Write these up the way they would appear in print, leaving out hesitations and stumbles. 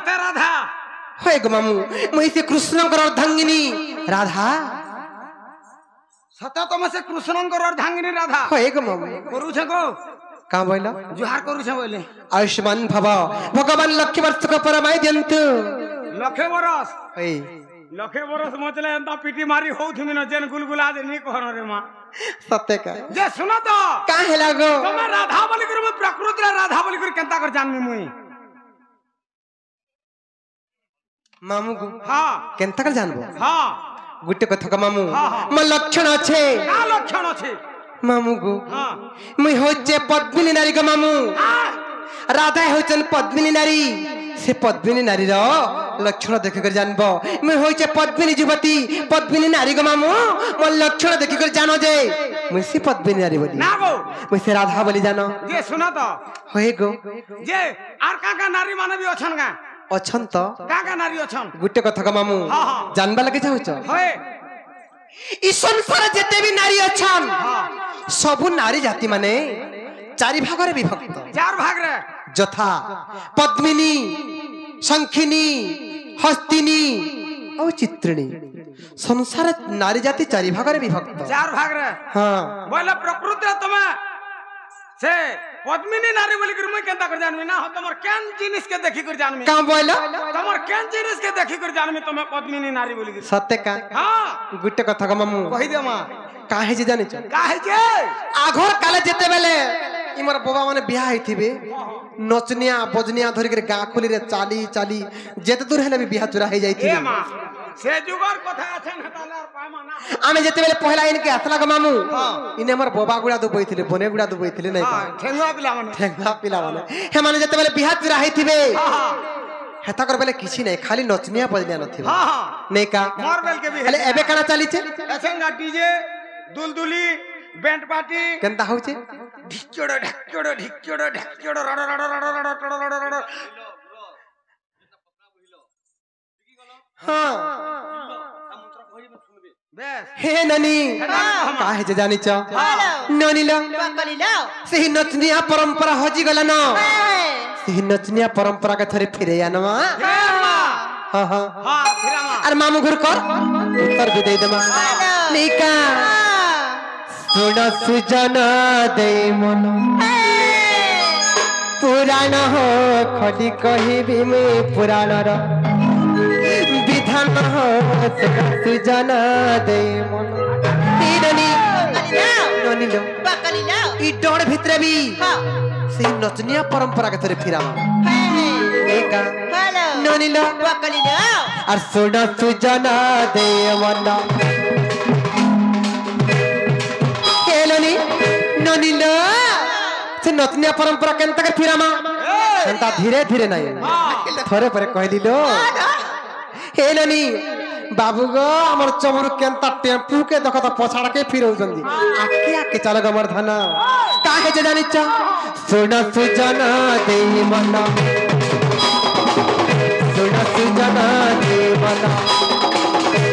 सते राधा होय गो मामू मुई से कृष्णकर अर्धांगिनी राधा सते तुम से कृष्णकर अर्धांगिनी राधा होय गो मामू करू छे को का बोला जुहार करू छे बोले आयुष्मान भव भगवान लक्ष्य वर्ष को परमाय दियंतु लखे बरस होय लखे बरस मतले एंता पीटी मारी होउथि न जेन गुलगुला जे नी कहन रे मां सत्य का जे सुनो तो का हेला गो तुम राधा बोली कर प्रकृति राधा बोली कर केंता कर जानमी मुई मामू गो हां केंता कर जानबो हां गुटे कथा का मामू हाँ, हाँ। म लक्षण আছে का लक्षण আছে मामू गो हां मुई होचे पद्मिनी नारी गो मामू राधा होचन पद्मिनी नारी से पद्मिनी नारी रो लक्षण देख कर जानबो मुई होचे पद्मिनी युवती पद्मिनी नारी गो मामू म लक्षण देख कर जानो जे मुई से पद्मिनी नारी बोली ना गो मुई से राधा बोली जानो जे सुनो तो होय गो जे आर का नारी माने भी अछन का अछन तो का नारी अछन गुटे कथा का मामू हाँ, हाँ। जानबा लगे जाउछ होय ई संसार जेते भी नारी अछन हां सबु नारी जाति माने चारि भागरे विभक्त चार भाग रे যথা পদ্মিনী শঙ্খিনী হস্তিনী ও চিত্রিণী সংসার নারী জাতি চারি ভাগরে বিভক্ত चार भाग रे হ্যাঁ बोले प्रकृति तुम से पद्मिनी नारी बोली कर मुई केंता कर जानमी ना हो तमर केन जिनिस के देखि कर जानमी কাম বইল तमर केन जिनिस के देखि कर जानमी तुम पद्मिनी नारी बोली कर সত্য কা हां গুটে কথা কা মামু कहि दे मां কাহে যে জানিছ काहे जे আগর কালে যেতে বেলে ইমর বাবা মানে বিয়া হইতিবে নচনিয়া বজনিয়া ধরি করে গা খুলি রে চালি চালি যেতে দূর হেলে বিয়া চুরা হই ए যাইতিবে मां से जुगर कथा अछन हताले और पामा ना আমি যেতে বেলে পহলা ইনকে আসলা গো মামু ইনে আমার বাবা গুড়া দুবইতিলে বনে গুড়া দুবইতিলে নাই हां ठेंगुआ पिला माने ঠেঙ্গা পিলা মানে হে মানে যেতে বেলে বিয়া চুরা হইতিবে हां হেতা কর বেলে কিছু নাই খালি নচনিয়া বজনিয়া নথিবে हां हां নেই কা मोर बेल के भी হেলে এবে কানা চালিছে अछंगा डीजे दुलदुली बैंड पार्टी কেনতা হউছে ढिक्चोड़ो ढक्चोड़ो ढिक्चोड़ो ढक्चोड़ो रड़ रड़ रड़ रड़ रड़ रड़ रड़ হ্যাঁ बेस হে ননি কাহে যে জানিছ ননিল সেই নচনিয়া পরম্পরা হজি গলা ন সেই নচনিয়া পরম্পরা কে থরে ফিরে আনমা হ্যাঁ হ্যাঁ हां फिरा मां আর মামু ঘর কর উত্তর भी दे দেমা নিকা सुन सुजन दे मन पुराण हो खली कहिबी मैं पुराण रो विधान हो सुजन दे मन ननी ननी लो ई डोर भितरे भी से नचनिया परंपरा के थरे फिरा एका ननी लो और सुन सुजन दे मन हेलनी ननील से नतनिया परंपरा केनता के फिरामा केनता धीरे धीरे नहीं थोड़े पर कह दिलो हेलनी बाबू गो हमर चमरू केनता टेम्पू के देखो पछाड़ के फिरौ जंदी आके आके चल गमर धन काहे जे जानि छ सुन सुजन दे मन सुन सुजन दे मन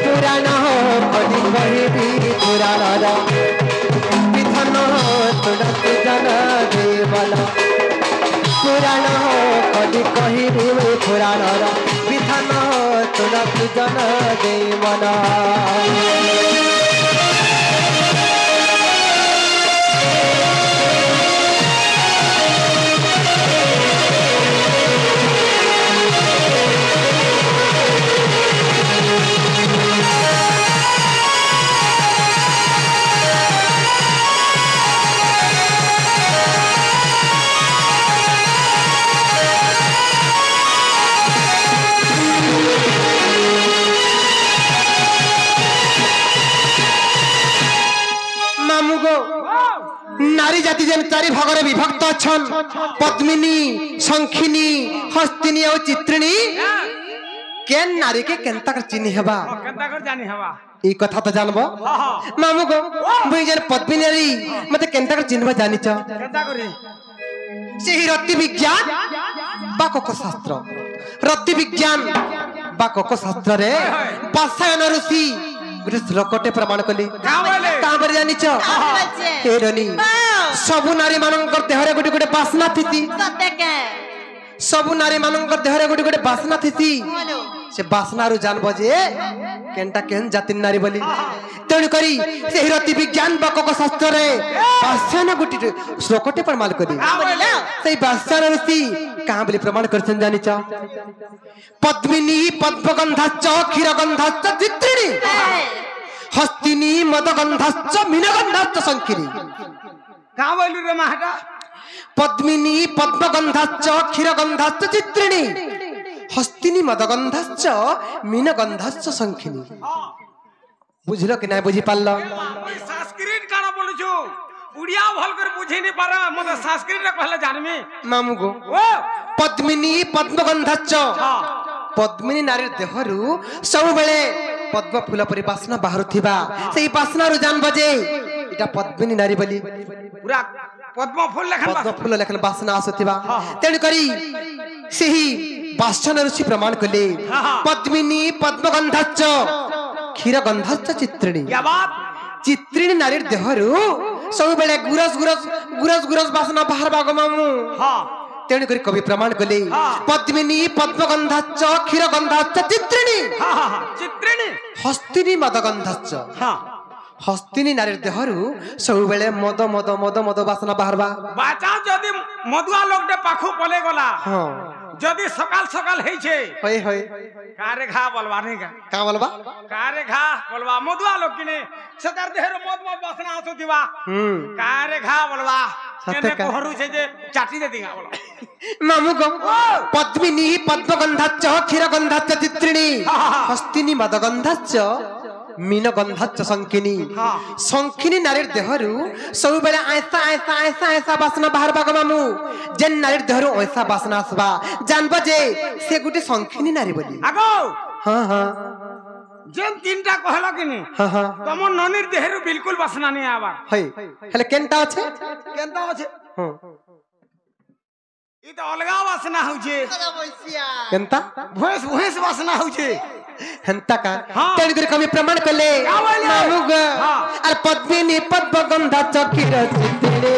पुराण हो कली कहिबी पुराण रा विधान हो सुन सुजन दे मन पुराण हो कली कहिबी पुराण रा विधान हो सुन सुजन दे मन नारी जाति जेन चारि भागरे विभक्त छन पद्मिनी शंखिनी हस्तिनी और चित्रिणी केन नारी के केनता कर चिन्ह हेबा केंता कर जानी हवा ई कथा तो जानबो मामू गो मुई जेन पद्मिनी नारी मते केनता कर चिन्हबा जानि छ केंता करी सेही रति विज्ञान बा कोको शास्त्र रति विज्ञान बा कोको शास्त्र रे पासायन ऋषि गुरु श्लोकटे प्रमाण कली का पर जानि छ हेरनी सबु नारी मानन करते हरे गुटे गुटे बासना थिति सबु नारी मानक देहरे गोटे गोटे बासना थी से बासना रु जानबो जे केनटा केन जाति नारी बोली तेणु करी से रति विज्ञान बकक शास्त्र रे बासना गुटी श्लोकटे प्रमाण करी से बासना ऋषि कहां बोली प्रमाण करछन जानि छ पद्मिनी पद्मगंधाच्च क्षीरगंधाच्च चित्रिणी हस्तिनी मदगंधाच्च मीनगंधाच्च संकिनी कहां बोली रे महाटा पद्मिनी पद्मगंधाच्च क्षीरगंधाच्च चित्रिणी हस्तिनी मदगंधाच्च मीनगंधाच्च संखिनी बुझलो कि नहीं बुझी पारलो संस्कृत काना बोलु छु उड़िया भल कर बुझी नहीं पारा मते संस्कृत रे कहले जानमी मामू गो ओ पद्मिनी पद्मगंधाच्च पद्मिनी नारी देहरु सब बेले पद्म फूल परि बासना बाहरुथिबा सेही बासना रु जानबो जे इटा पद्मिनी नारी बोली पूरा पद्म फूल लेखन बासना आसुथिबा तेणु करी सेही बासना ऋषि प्रमाण कले पद्मिनी पद्मगंधाच्च क्षीरगंधाच्च चित्रिणी क्या बात चित्रिणी नारी देहरु सब बेले गुरस गुरस गुरस गुरस बासना बाहर बागो मामू हां तेणु करी कवि प्रमाण कले पद्मिनी पद्मगंधाच्च क्षीरगंधाच्च चित्रिणी चित्रिणी हस्तिनी मदगंधाच्च हां हस्तिनी नारी देहरु सब बेले मद मद मद मद बासना बाहरबा बाचा जदी मधुआ लोग दे पाखु पले गला हां जदी सकाल सकाल हेइ छे होय होय कारे घा बोलवा नहीं का बोलबा कारे घा बोलवा मधुआ लोग किने सदर देहरो मद मद बासना आसु दिवा कारे घा बोलवा केने कोहरू छे जे चाटी दे दिगा बोलो मामू गो पद्मिनी पद्मगंधाच्च क्षीरगंधाच्च चित्रिणी हस्तिनी मदगंधाच्च मीनगंधाच्च संकिनी संकिनी नारी देहरु सब बेले ऐसा ऐसा ऐसा ऐसा बासना बाहर बाग मामू जेन नारी देहरु ऐसा बासना आसबा जानबो जे से गुटे संकिनी नारी बोली आगो हां हां जेन तीनटा कहलो किनी हां हां तमो ननीर देहरु बिल्कुल बासना नहीं आवा हई हेले केनटा अछि हां ई तो अलगा वासना हो छे केनता भोस भोस वासना हो छे हंता का तेण कर कवि प्रमाण कले मामुग और पद्मिनी पद्मगंधाच्च क्षीरचित्रिणी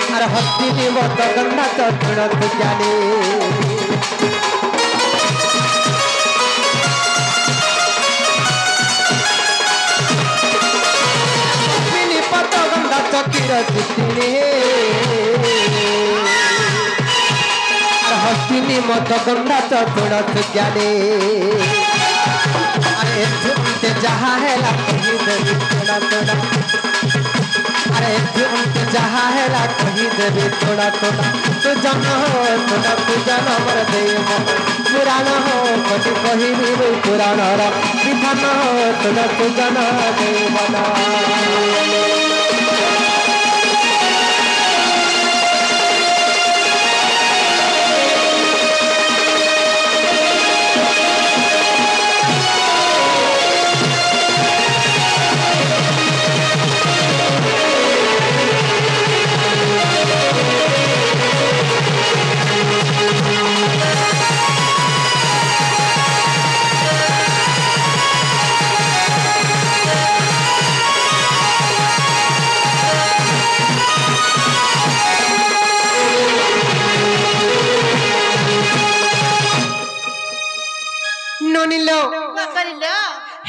और हस्तिनी मदगंधाच्च गुणज्ञानी क्षीरचित्रिणी हस्तिनी मदगंधाच्च गुणज्ञानी अरे झुमते जहाँ है ला कहीं देवी थोड़ा थोड़ा अरे झुमते जहाँ है ला कहीं देवी थोड़ा थोड़ा तू जन हो थोड़ा तू जन मर दे पुराण हो कटी कही भी पुराण विधान हो थोड़ा तू जन दे बना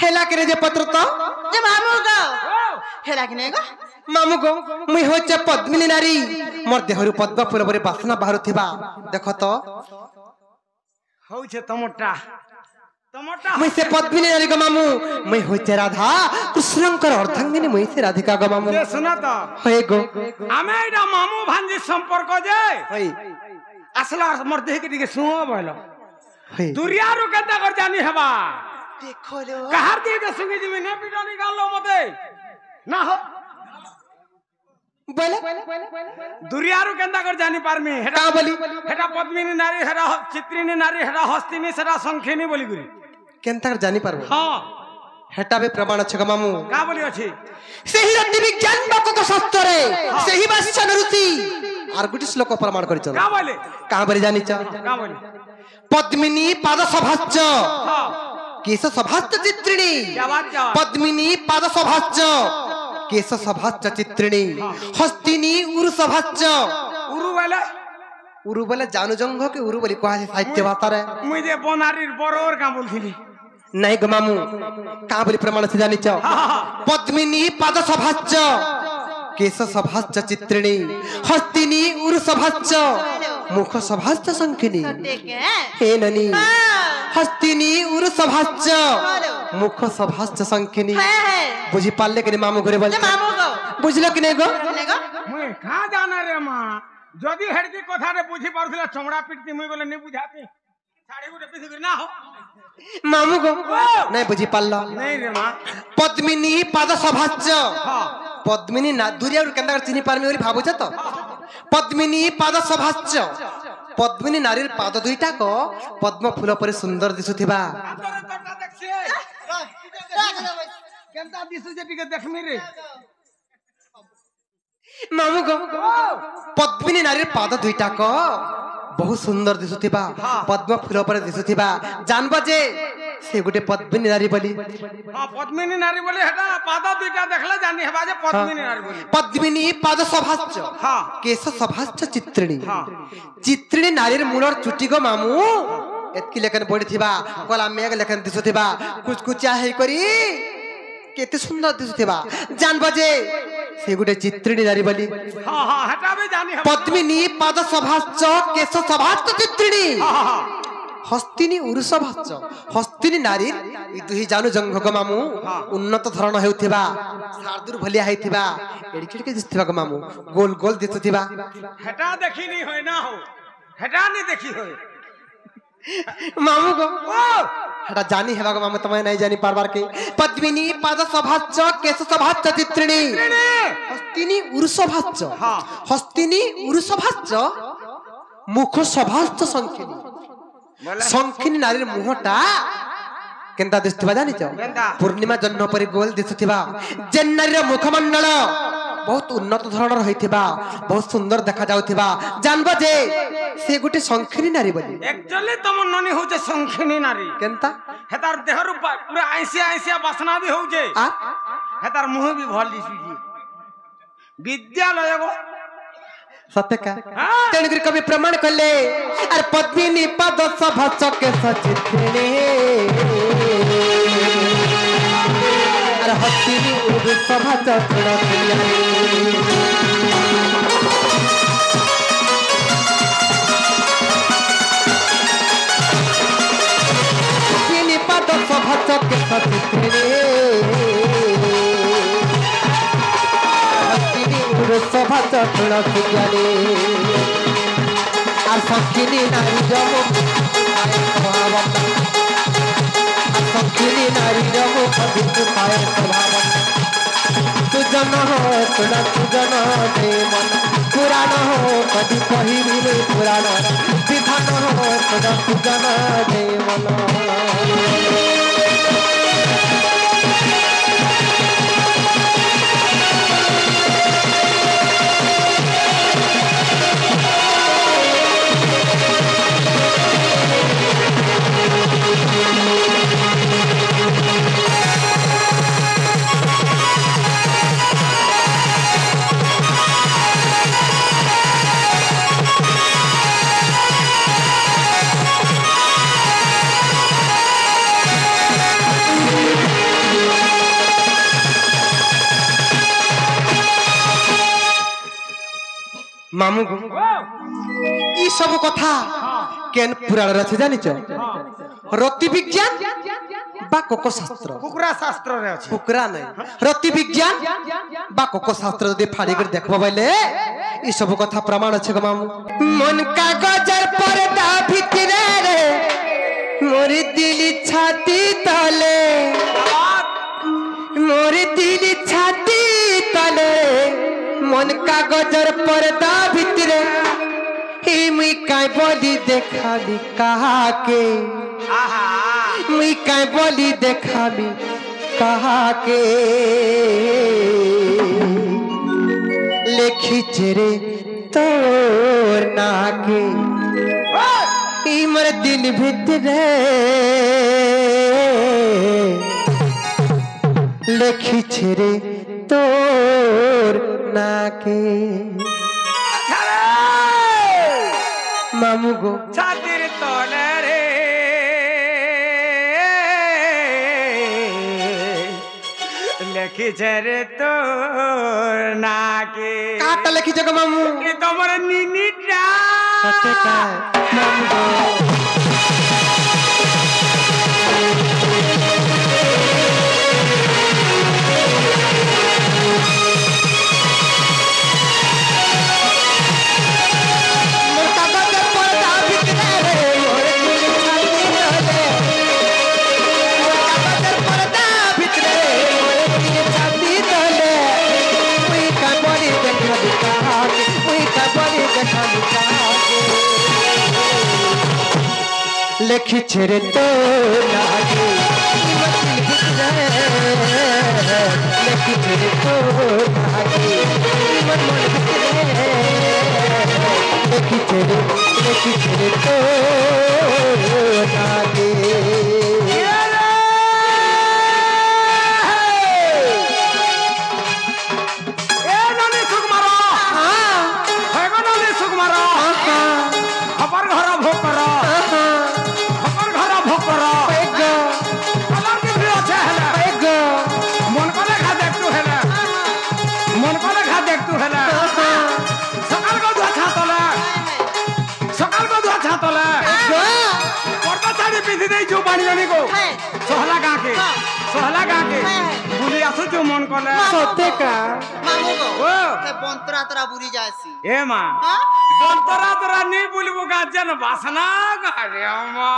हेला करे जे पत्र तो जे मामू गो हेला कि नहीं गो मामू गो मुई होचे पद्मिनी नारी मोर देहरु पद्म फूल परे बासना बाहरुथिबा देखो तो होचे टमाटा टमाटा मुई से पद्मिनी नारी गो मामू मुई होचे राधा कृष्णकर अर्धांगिनी मुई से राधिका गो मामू ये सुना तो होय गो आमे एडा मामू भांजी संपर्क जे होय असला मोर देह के दिके सुओ बोलो होय दुरिया रु केता कर जानी हबा देखो लो कहार दी के सुंगी जी में ने पिटा निकाल लो मते ना हो बोले दुरिया रु केता कर जानी पार में हेटा का बोली हेटा पद्मिनी नारी हेटा चित्रिणी नारी हेटा हस्तिनी सेटा संखिनी बोली गुरी केनता कर जानी पारबो हां हेटा बे प्रमाण छ ग मामू का बोली अछि सेही रति विज्ञान बकक शास्त्र रे सेही बासिचन ऋषि आर गुटी श्लोक प्रमाण करि छ का बोले का बरि जानि छ का बोली पद्मिनी पाद सभाच्च हां केश सभाच्च चित्रिणी क्या बात पद्मिनी पाद सभाच्च केश सभाच्च चित्रिणी हस्तिनी उरु सभाच्च उरु बोले जानू जंग के उरु बोली कहा साहित्य भाषा रे मुझे बनारीर बरोर का बोलथिली नहीं गो मामू का बोली प्रमाण से जानी छ पद्मिनी पाद सभाच्च केश सभाच्च चित्रिणी हस्तिनी उरु सभाच्च मुख सभाच्च संखिनी हे ननी हस्तिनी उरु सभाच्च मुख सभाच्च संखिनी बुझी पाले के मामू घरे बोल बुझलो कि नहीं गो मुई कहां जाना रे मां जदी हेडकी कथा रे बुझी पारथिला चमड़ा पिटती मुई बोले नहीं बुझाती साड़ी गुटे पिसी ना हो मामू गो नहीं बुझी पाल्ला नहीं रे मां पद्मिनी पाद सभाच्च पद्मिनी ना दूरिया केंदा चिनी पारमी ओरी भाबुछ तो पद्मिनी पाद सभाच्च पद्मिनी नारीर पाद दुईटा को पद्म फूल पर सुंदर दिसुथिबा केंता दिसु जे टिके देखमी रे मामू गो पद्मिनी नारीर पाद दुईटा को बहुत सुंदर दिसुथिबा पद्म फूल पर दिसुथिबा जानबो जे से गुटे पद्मिनी नारी बोली हां पद्मिनी नारी बोली हेटा पाद दुईटा देखला जानी हेबा जे पद्मिनी नारी बोली पद्मिनी पाद सभाच्च हां केश सभाच्च चित्रिणी चित्रिणी नारीर मूलर चुटी गो मामू एतकी लेखन पड़िथिबा कोला मेघ लेखन दिसुथिबा कुछ कुचा हे करी केते सुंदर दिसुथिबा जानबो जे से गुटे चित्रिणी नारी बोली हां हां हेटा भी जानी पद्मिनी पाद सभाच्च केश सभाच्च चित्रिणी हस्तिनी उरु सभाच्च हस्तिनी नारी ई दुही जानू जंघ गो मामू उन्नत धरण हेउथिबा शार्दुर भलिया हेथिबा एडिकेट के दिसथिबा गो मामू गोल गोल दिसुथिबा हेटा देखी नहीं होय ना हो हेटा नहीं देखी होय मामू गो हेटा जानी हेबा गो मामू तमे नहीं जानी पारबार के पद्मिनी पाद सभाच्च केश सभाच्च चित्रिणी हस्तिनी उरु सभाच्च हस्तिनी उरु सभाच्च मुख सभाच्च संखिनी संखिनी नारीर मुहटा केंता दिसथिबा जानी छ पूर्णिमा जन्म परि गोल दिसथिबा जेन नारीर मुखमंडल बहुत उन्नत धरणर होइथिबा बहुत सुंदर देखा जाउथिबा जानबो जे से गुटे संखिनी नारी बोली एक्चुअली तुम ननी हो जे संखिनी नारी केंता हेतार देहरु पूरा आइसिया आइसिया बासना भी हो जे हेतार मुंह भी भल दिसि विद्यालय गो सत्य का तेणुकर कवि प्रमाण कले अरे पद्मिनी पाद सभाच्च केश चित्रिणी अरे हस्तिनी उरु सभाच्च पद्मिनी पाद सभाच्च केश चित्रिणी सभाच्च तुलसी और संखिनी नारी जमु स्वभाव संखिनी नारी जमु पाए स्वभाव सुजन हो सुजन दे मन पुराण हो कभी कही पुराण विधान हो सुजन दे मन मामू ई सब कथा केन पुराण रचे जानि छ रति विज्ञान बा कोको शास्त्र कुकुरा शास्त्र रे अछि कुकुरा नै रति विज्ञान बा कोको शास्त्र जदि फाड़ी कर देखबो बले ई सब कथा प्रमाण छ ग मामू मन कागजर पर्दा भितरे रे मोर दिल छाती तले मोर दिल छाती तले मन कागजर पर्दा भितरे ही मुई काय बोली देखाली कहा के मुई काय बोली देखाली कहा के लेखी चेरे तोर नाके ई मोर दिल भितरे लेखी चेरे তোর নাকে মামু গো ছাতির তলে রে লেখিছে রে তোর নাকে কাটা লেখিছ গো মামু এ তোমার নিনিটা সত্যি কায় মামু গো লেখিছে রে তো নাগে লেখিছে রে তো নাগে লেখিছে রে তো নাগে খবর ঘর ভোগ কর খবর ঘর ভোগ কর কলর কি আছে হেলে মন কলে খা দেখতু হেলে মন কলে খা দেখতু হেলে সকাল কো দুয়া ছাতলে সকাল কো দুয়া ছাতলে পর্দা শাড়ি পিঁধি দেই जो पानी जानी को सोहला गाके बुली आसु जो मन कले সত্যি কা মামু গো ও তে বন্তরা তোরা বুড়ি যাইছি এ মা বন্তরা তোরা নেই বলিবো গাজন বাসনা গারে আমা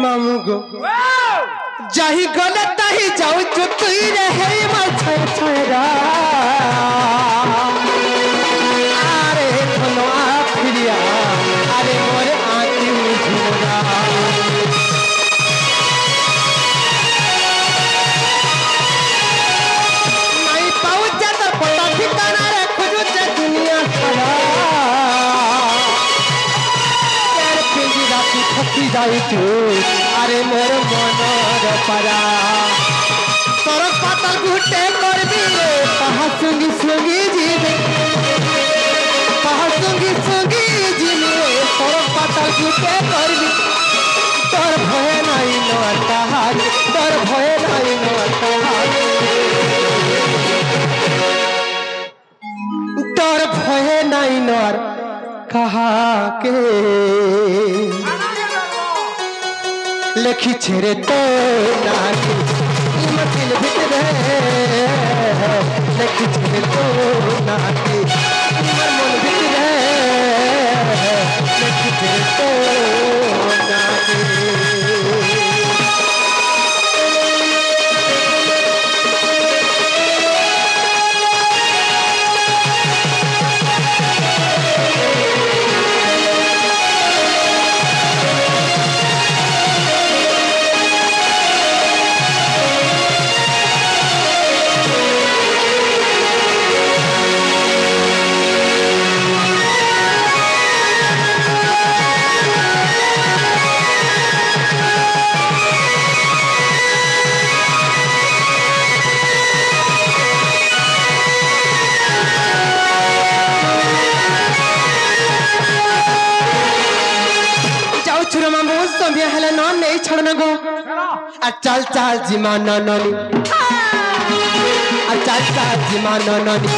মামু গো যাহি গলে তাহি যাও তুই রে হে মাই ছয় ছয়রা আরে ধনো আফরিয়া আরে মোরে আতি ঝুরা নাই পাউ যত পটা ঠিকানা রে খুঁজু যে দুনিয়া সারা यार पिंजी राती थकी जाई तू अरे मोर मनर पारा तोर पातल घुटे करबी रे पहा संगी संगी जीवे पहा संगी संगी जीवे तोर पातल घुटे करबी तोर भय नाई नटा हाथ तोर भय नाई नटा हाथ तोर भय नाई नर कहा के লেখিছে রে তো নাকি মতিল ভিতরে লেখিছে রে তো নাকি আমার মন ভিতরে লেখিছে রে তো নাকি संध्या हेले नॉन नहीं छोड़ना गो चल चल जिमा ननी चल चल जिमा ननी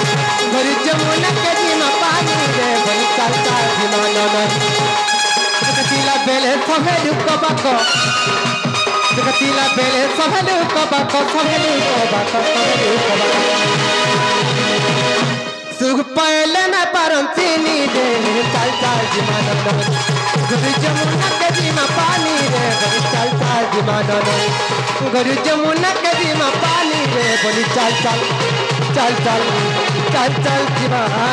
घर जमुना के जिमा पानी रे भई चल चल जिमा ननी दिला बेले सहे दुख बाको আসিলা বেলে সবে লোক বাক সবে লোক বাক সবে লোক বাক সুখ পাইলে না পারম চিনি রে চাল চাল জীবন গরু যমুনা কদিমা পানি রে বলি চাল চাল জীবন গরু যমুনা কদিমা পানি রে বলি চাল চাল চাল চাল চাল চাল জীবন